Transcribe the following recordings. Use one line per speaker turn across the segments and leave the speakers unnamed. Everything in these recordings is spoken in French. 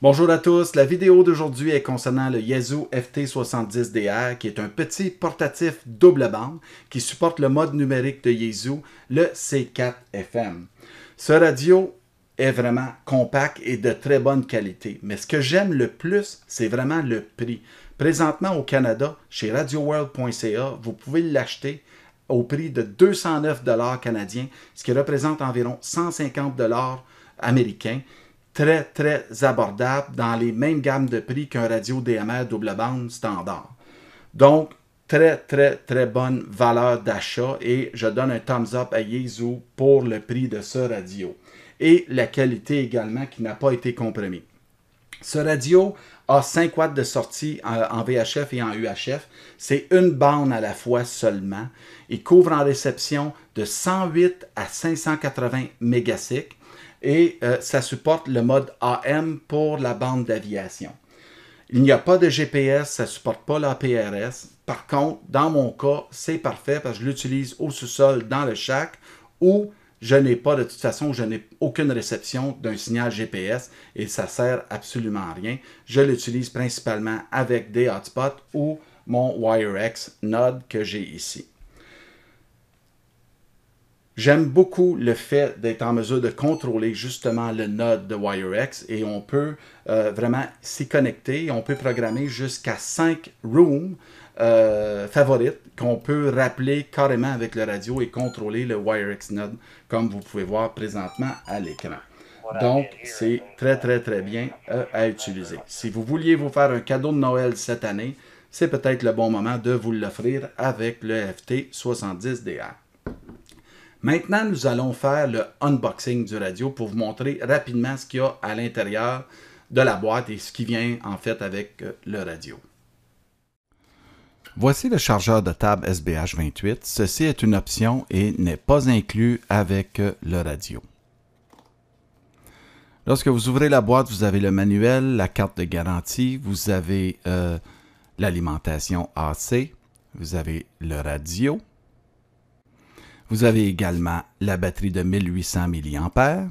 Bonjour à tous, la vidéo d'aujourd'hui est concernant le Yaesu FT70DR qui est un petit portatif double bande qui supporte le mode numérique de Yaesu, le C4FM. Ce radio est vraiment compact et de très bonne qualité, mais ce que j'aime le plus, c'est vraiment le prix. Présentement au Canada, chez radioworld.ca, vous pouvez l'acheter au prix de 209 $ canadiens, ce qui représente environ 150 $ américains. Très, très abordable dans les mêmes gammes de prix qu'un radio DMR double bande standard. Donc, très, très, très bonne valeur d'achat et je donne un thumbs up à Yaesu pour le prix de ce radio. Et la qualité également qui n'a pas été compromise. Ce radio a 5 watts de sortie en VHF et en UHF. C'est une bande à la fois seulement. Il couvre en réception de 108 à 580 mégacycles. Et ça supporte le mode AM pour la bande d'aviation. Il n'y a pas de GPS, ça ne supporte pas la PRS. Par contre, dans mon cas, c'est parfait parce que je l'utilise au sous-sol dans le shack où je n'ai pas, de toute façon, je n'ai aucune réception d'un signal GPS et ça ne sert absolument à rien. Je l'utilise principalement avec des hotspots ou mon WireX Node que j'ai ici. J'aime beaucoup le fait d'être en mesure de contrôler justement le node de WireX et on peut vraiment s'y connecter. On peut programmer jusqu'à 5 rooms favorites qu'on peut rappeler carrément avec le radio et contrôler le WireX node comme vous pouvez voir présentement à l'écran. Donc, c'est très, très, très bien à utiliser. Si vous vouliez vous faire un cadeau de Noël cette année, c'est peut-être le bon moment de vous l'offrir avec le FT70DR. Maintenant, nous allons faire le unboxing du radio pour vous montrer rapidement ce qu'il y a à l'intérieur de la boîte et ce qui vient en fait avec le radio. Voici le chargeur de table SBH28. Ceci est une option et n'est pas inclus avec le radio. Lorsque vous ouvrez la boîte, vous avez le manuel, la carte de garantie, vous avez l'alimentation AC, vous avez le radio. Vous avez également la batterie de 1800 mAh,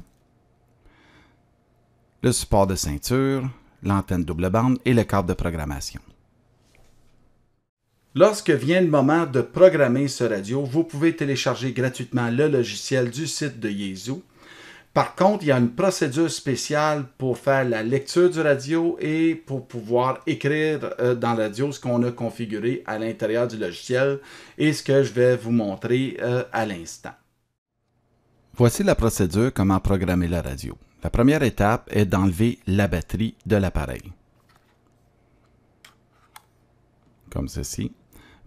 le support de ceinture, l'antenne double bande et le câble de programmation. Lorsque vient le moment de programmer ce radio, vous pouvez télécharger gratuitement le logiciel du site de Yaesu. Par contre, il y a une procédure spéciale pour faire la lecture du radio et pour pouvoir écrire dans le radio ce qu'on a configuré à l'intérieur du logiciel et ce que je vais vous montrer à l'instant. Voici la procédure comment programmer la radio. La première étape est d'enlever la batterie de l'appareil. Comme ceci.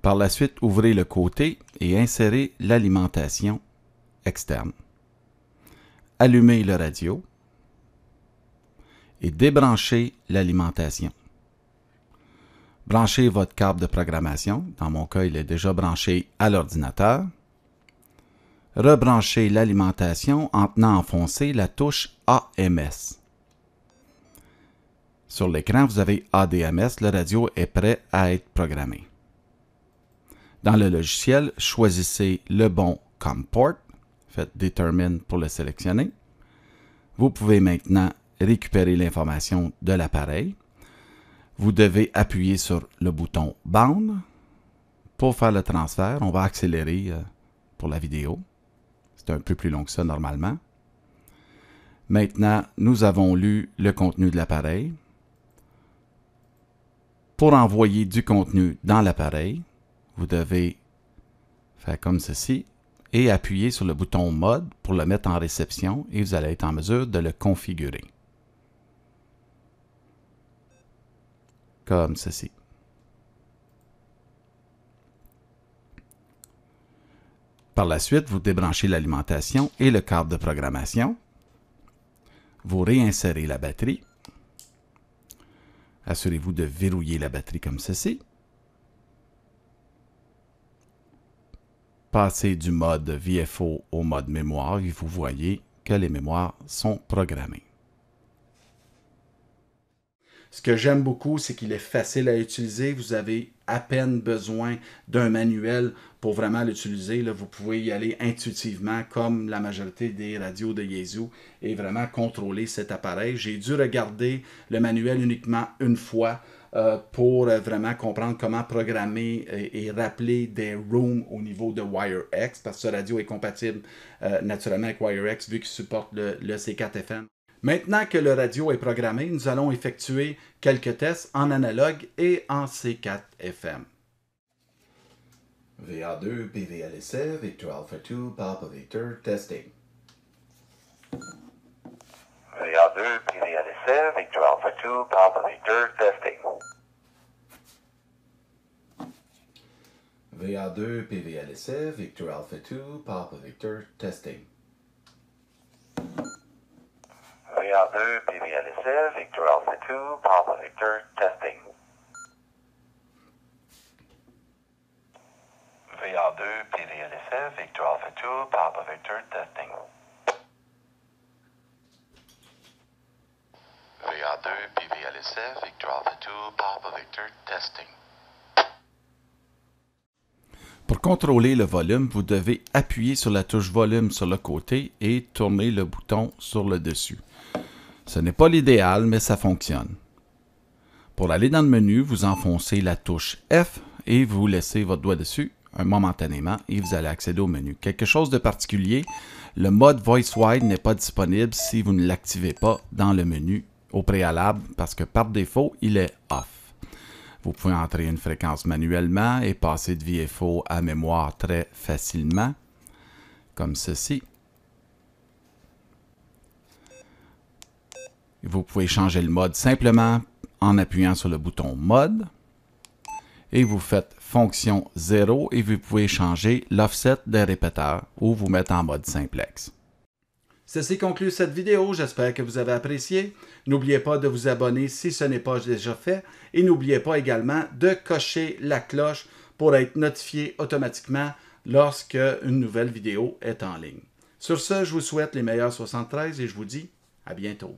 Par la suite, ouvrez le côté et insérez l'alimentation externe. Allumez le radio et débranchez l'alimentation. Branchez votre câble de programmation. Dans mon cas, il est déjà branché à l'ordinateur. Rebranchez l'alimentation en tenant enfoncé la touche AMS. Sur l'écran, vous avez ADMS. Le radio est prêt à être programmé. Dans le logiciel, choisissez le bon COM port. Faites Determine pour le sélectionner. Vous pouvez maintenant récupérer l'information de l'appareil. Vous devez appuyer sur le bouton Bound pour faire le transfert. On va accélérer pour la vidéo. C'est un peu plus long que ça normalement. Maintenant, nous avons lu le contenu de l'appareil. Pour envoyer du contenu dans l'appareil, vous devez faire comme ceci et appuyer sur le bouton Mode pour le mettre en réception et vous allez être en mesure de le configurer. Comme ceci. Par la suite, vous débranchez l'alimentation et le câble de programmation. Vous réinsérez la batterie. Assurez-vous de verrouiller la batterie comme ceci. Passez du mode VFO au mode mémoire et vous voyez que les mémoires sont programmées. Ce que j'aime beaucoup, c'est qu'il est facile à utiliser. Vous avez à peine besoin d'un manuel pour vraiment l'utiliser. Vous pouvez y aller intuitivement, comme la majorité des radios de Yaesu, et vraiment contrôler cet appareil. J'ai dû regarder le manuel uniquement une fois pour vraiment comprendre comment programmer et rappeler des rooms au niveau de WireX, parce que ce radio est compatible naturellement avec WireX vu qu'il supporte le C4FM. Maintenant que le radio est programmé, nous allons effectuer quelques tests en analogue et en C4FM. VA2, PVLSF, Victor Alpha 2, Papa Victor, testing.
VA2, PVLSF, Victor Alpha 2, Papa Victor, testing.
VA2, PVLSF, Victor Alpha 2, Papa Victor, testing.
VA2, PVLSF, Victor Alpha 2, Papa Victor, testing. VA2, PVLSF, Victor Alpha 2, Papa Victor, testing. VA2, PVLSF, Victor Alpha 2, Papa Victor, testing.
Pour contrôler le volume, vous devez appuyer sur la touche volume sur le côté et tourner le bouton sur le dessus. Ce n'est pas l'idéal, mais ça fonctionne. Pour aller dans le menu, vous enfoncez la touche F et vous laissez votre doigt dessus momentanément et vous allez accéder au menu. Quelque chose de particulier, le mode Voice Wide n'est pas disponible si vous ne l'activez pas dans le menu au préalable parce que par défaut, il est off. Vous pouvez entrer une fréquence manuellement et passer de VFO à mémoire très facilement, comme ceci. Vous pouvez changer le mode simplement en appuyant sur le bouton Mode. Et vous faites fonction 0 et vous pouvez changer l'offset des répéteurs ou vous mettre en mode simplex. Ceci conclut cette vidéo, j'espère que vous avez apprécié. N'oubliez pas de vous abonner si ce n'est pas déjà fait et n'oubliez pas également de cocher la cloche pour être notifié automatiquement lorsque une nouvelle vidéo est en ligne. Sur ce, je vous souhaite les meilleurs 73 et je vous dis à bientôt.